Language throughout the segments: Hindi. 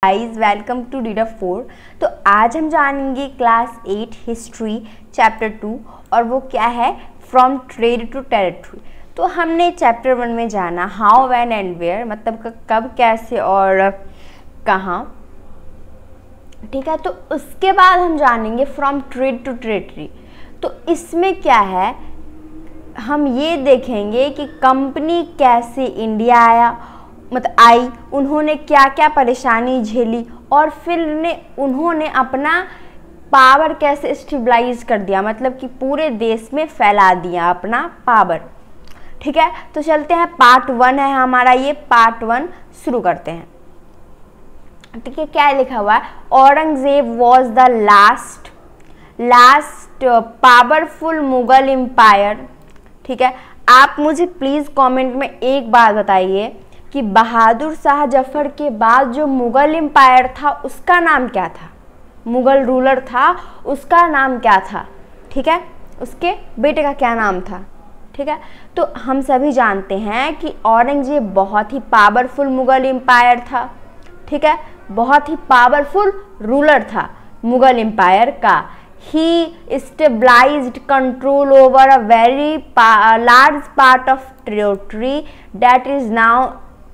Guys welcome to reader 4। तो आज हम जानेंगे क्लास 8 हिस्ट्री चैप्टर 2 और वो क्या है फ्रॉम ट्रेड टू टेरिटरी। तो हमने चैप्टर 1 में जाना हाउ व्हेन एंड वेयर, मतलब कब कैसे और कहाँ। ठीक है, तो उसके बाद हम जानेंगे फ्रॉम ट्रेड टू टेरिटरी। तो इसमें क्या है, हम ये देखेंगे कि कंपनी कैसे इंडिया आया, मतलब आई, उन्होंने क्या क्या परेशानी झेली और फिर उन्होंने अपना पावर कैसे स्टेबलाइज कर दिया, मतलब कि पूरे देश में फैला दिया अपना पावर। ठीक है, तो चलते हैं, पार्ट 1 है हमारा ये, पार्ट 1 शुरू करते हैं। ठीक है, क्या लिखा हुआ है, Aurangzeb was the last powerful Mughal empire. ठीक है, आप मुझे प्लीज कमेंट में एक बात बताइए कि बहादुर शाह जफर के बाद जो मुगल एम्पायर था उसका नाम क्या था, मुगल रूलर था उसका नाम क्या था। ठीक है, उसके बेटे का क्या नाम था। ठीक है, तो हम सभी जानते हैं कि औरंगजेब बहुत ही पावरफुल मुगल एम्पायर था। ठीक है, बहुत ही पावरफुल रूलर था मुगल एम्पायर का। He stabilized control over a very large part of territory that is now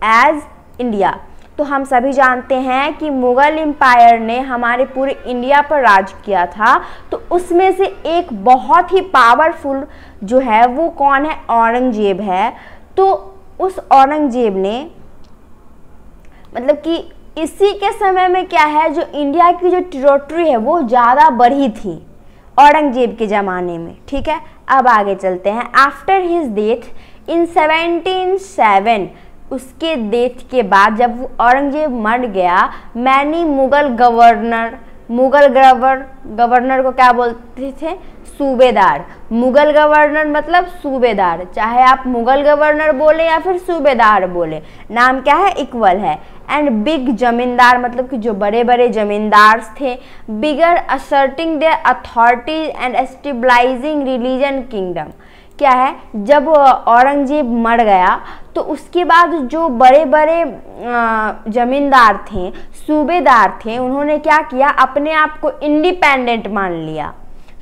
as India। तो हम सभी जानते हैं कि मुगल एम्पायर ने हमारे पूरे इंडिया पर राज किया था। तो उसमें से एक बहुत ही पावरफुल जो है वो कौन है, औरंगजेब है। तो उस औरंगजेब ने, मतलब कि इसी के समय में क्या है, जो इंडिया की जो टेरिटरी है वो ज़्यादा बढ़ी थी औरंगजेब के ज़माने में। ठीक है, अब आगे चलते हैं। आफ्टर हिज डेथ इन 1707, उसके डेथ के बाद जब वो औरंगजेब मर गया, मैनी मुगल गवर्नर को क्या बोलते थे, सूबेदार। मुगल गवर्नर मतलब सूबेदार, चाहे आप मुगल गवर्नर बोले या फिर सूबेदार बोले, नाम क्या है, इक्वल है। एंड बिग जमींदार, मतलब कि जो बड़े बड़े जमींदार थे। Bigger asserting their authority and stabilising religion kingdom. क्या है, जब औरंगजेब मर गया तो उसके बाद जो बड़े बड़े जमींदार थे, सूबेदार थे, उन्होंने क्या किया, अपने आप को इंडिपेंडेंट मान लिया।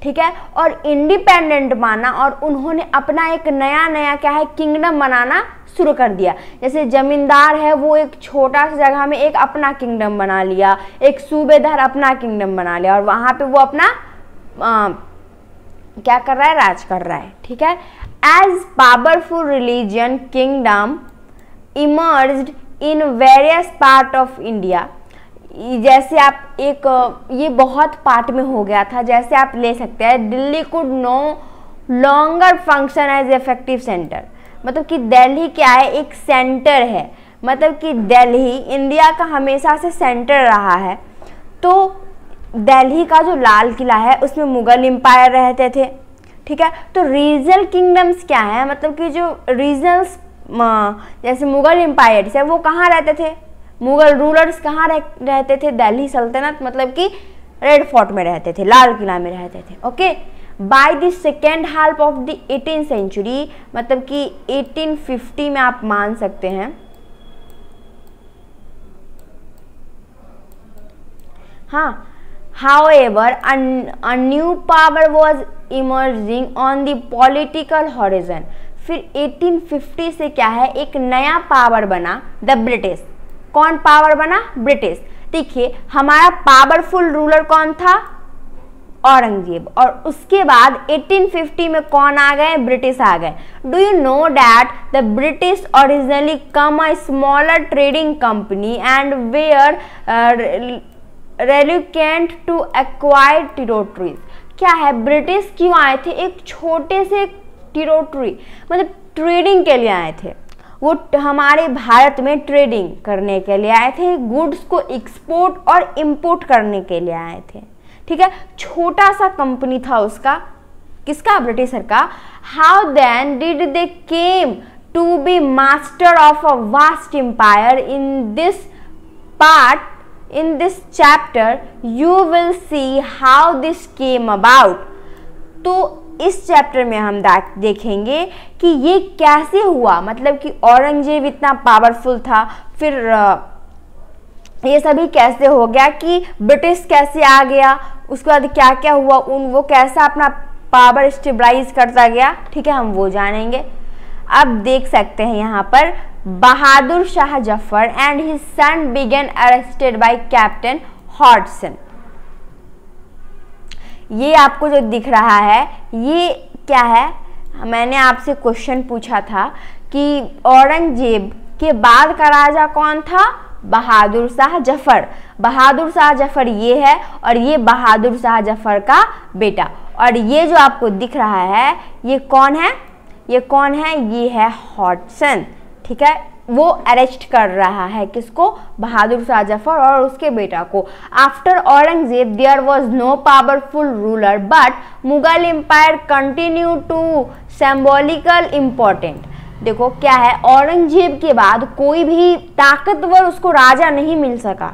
ठीक है, और इंडिपेंडेंट माना और उन्होंने अपना एक नया क्या है, किंगडम बनाना शुरू कर दिया। जैसे जमींदार है वो एक छोटा सा जगह में एक अपना किंगडम बना लिया, एक सूबेदार अपना किंगडम बना लिया और वहाँ पे वो अपना क्या कर रहा है, राज कर रहा है। ठीक है, as powerful religion kingdom emerged in various part of India. जैसे आप एक, ये बहुत पार्ट में हो गया था, जैसे आप ले सकते हैं, Delhi could no longer function as effective centre. मतलब कि दिल्ली क्या है, एक सेंटर है, मतलब कि दिल्ली इंडिया का हमेशा से सेंटर रहा है। तो दिल्ली का जो लाल किला है उसमें मुगल एम्पायर रहते थे। ठीक है, तो रीजनल किंगडम्स क्या है, मतलब कि जो रीजनल्स जैसे मुगल एम्पायर है वो कहाँ रहते थे, मुगल रूलर्स कहाँ रहते थे, दिल्ली सल्तनत, मतलब कि रेड फोर्ट में रहते थे, लाल किला में रहते थे। Okay, by the second half of the 18th century, मतलब कि 1850 में आप मान सकते हैं। हाँ, however a new power was emerging on the political horizon। फिर 1850 से क्या है, एक नया पावर बना, द ब्रिटिश। कौन पावर बना, ब्रिटिश। देखिए, हमारा पावरफुल रूलर कौन था, औरंगजेब, और उसके बाद 1850 में कौन आ गए, ब्रिटिश आ गए। Do you know that the British originally come a smaller trading company and were reluctant to acquire territories। क्या है, ब्रिटिश क्यों आए थे, एक छोटे से टेरिटरी, मतलब ट्रेडिंग के लिए आए थे। वो हमारे भारत में ट्रेडिंग करने के लिए आए थे, गुड्स को एक्सपोर्ट और इंपोर्ट करने के लिए आए थे। ठीक है, छोटा सा कंपनी था उसका, किसका, ब्रिटिशर का। How then did they came to be master of a vast empire. In this part, in this chapter you will see how this came about। तो इस चैप्टर में हम देखेंगे कि ये कैसे हुआ, मतलब कि औरंगजेब इतना पावरफुल था, फिर ये सभी कैसे हो गया, कि ब्रिटिश कैसे आ गया, उसके बाद क्या क्या हुआ, वो कैसा अपना पावर स्टेबलाइज करता गया, ठीक है, हम वो जानेंगे। अब देख सकते हैं यहाँ पर Bahadur Shah Zafar and his son began arrested by captain Hodson. ये आपको जो दिख रहा है ये क्या है, मैंने आपसे क्वेश्चन पूछा था कि औरंगजेब के बाद का राजा कौन था, बहादुर शाह जफर। बहादुर शाह जफर ये है और ये बहादुर शाह जफर का बेटा। और ये जो आपको दिख रहा है ये कौन है, ये कौन है, ये है हॉडसन, ठीक है। वो अरेस्ट कर रहा है किसको, बहादुर शाह जफर और उसके बेटा को। After Aurangzeb there was no powerful ruler but Mughal empire continue to symbolical important. देखो क्या है, औरंगजेब के बाद कोई भी ताकतवर उसको राजा नहीं मिल सका,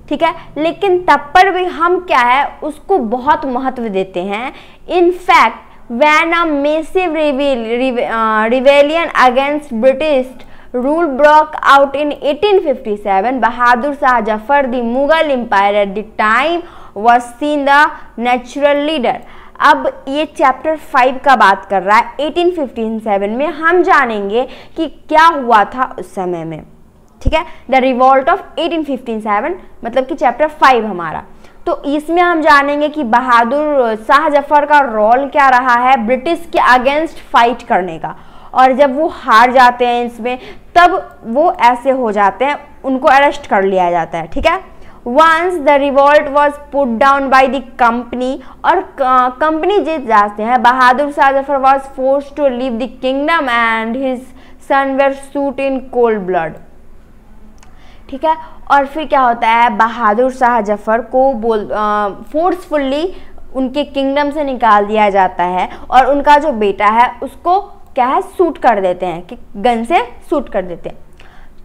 ठीक है, लेकिन तब पर भी हम क्या है उसको बहुत महत्व देते हैं। In fact when a massive rebellion against British rule broke out in 1857, Bahadur Shah Jafar, the Mughal Empire at the time, was seen the natural leader. अब ये चैप्टर 5 का बात कर रहा है। 1857 में हम जानेंगे कि क्या हुआ था उस समय में, ठीक है। द रिवॉल्ट ऑफ 1857 मतलब कि चैप्टर 5 हमारा। तो इसमें हम जानेंगे कि बहादुर शाह जफर का रोल क्या रहा है ब्रिटिश के अगेंस्ट फाइट करने का, और जब वो हार जाते हैं इसमें तब वो ऐसे हो जाते हैं, उनको अरेस्ट कर लिया जाता है, ठीक है। Once the revolt was put down by the company, और कंपनी जीत जाते हैं, Bahadur Shah Zafar was force to leave the kingdom and his son were shoot in cold blood, ठीक है। और फिर क्या होता है, बहादुर शाह जफर को फोर्सफुल्ली उनके किंगडम से निकाल दिया जाता है और उनका जो बेटा है उसको क्या है शूट कर देते हैं, कि गन से शूट कर देते हैं।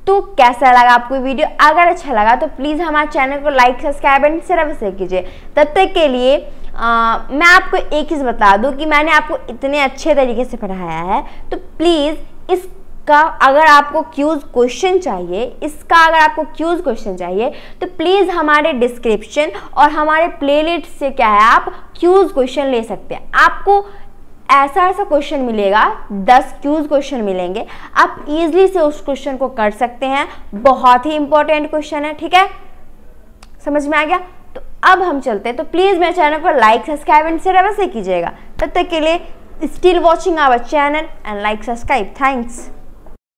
तो कैसा लगा आपको वीडियो, अगर अच्छा लगा तो प्लीज़ हमारे चैनल को लाइक सब्सक्राइब एंड शेयर अवश्य कीजिए। तब तक के लिए मैं आपको एक चीज़ बता दूं कि मैंने आपको इतने अच्छे तरीके से पढ़ाया है, तो प्लीज़ इसका अगर आपको क्यूज क्वेश्चन चाहिए तो प्लीज़ हमारे डिस्क्रिप्शन और हमारे प्लेलिस्ट से क्या है आप क्यूज क्वेश्चन ले सकते हैं। आपको ऐसा क्वेश्चन मिलेगा, 10 क्यूज क्वेश्चन मिलेंगे, आप इजीली से उस क्वेश्चन को कर सकते हैं। बहुत ही इंपॉर्टेंट क्वेश्चन है, ठीक है, समझ में आ गया। तो अब हम चलते हैं, तो प्लीज मेरे चैनल को लाइक सब्सक्राइब एंड शेयर अवश्य कीजिएगा। तब तक के लिए still watching our channel and like subscribe, thanks.